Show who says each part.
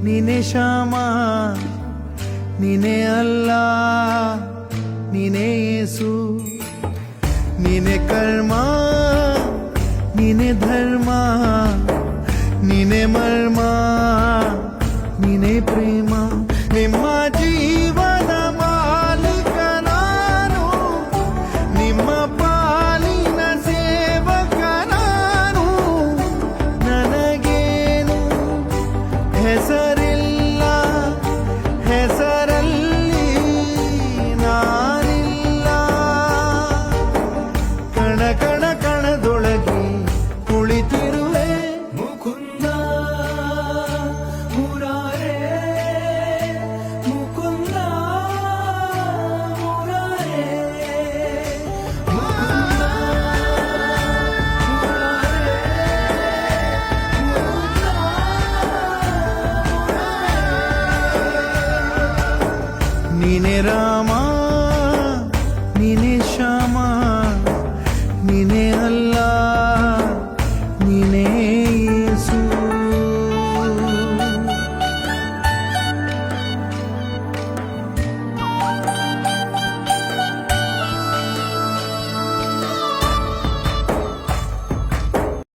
Speaker 1: ನೀನೆ ಶ್ಯಾಮ, ನೀನೆ ಅಲ್ಲ, ನೀನೆ ಯೇಸು. ನೀನೆ ಕರ್ಮ, ನೀನೆ ಧರ್ಮ, ನೀನೆ ಮರ್ಮ, ನೀನೆ ಪ್ರೇಮ. ನಿಮ್ಮ ಜೀವನ ಮಾಲೀಕ ನಾನು, ನಿಮ್ಮ ಪಾಲಿನ ಸೇವಕ ನಾನು. ನನಗೇನು ಹೆಸರಿಲ್ಲ, ಹೆಸರಲ್ಲಿ ನಾನಿಲ್ಲ. ಕಣ ಕಣ ಕಣದೊಳಗೆ ಕುಳಿತಿರುವೆ ಮುಕುಂದ ಮುರಾರೇ, ಮುಕುಂದ ಮುರಾರೇ, ಮುಕುಂದ ಮುರಾರೇ. ನೀನೆ ರಾಮ,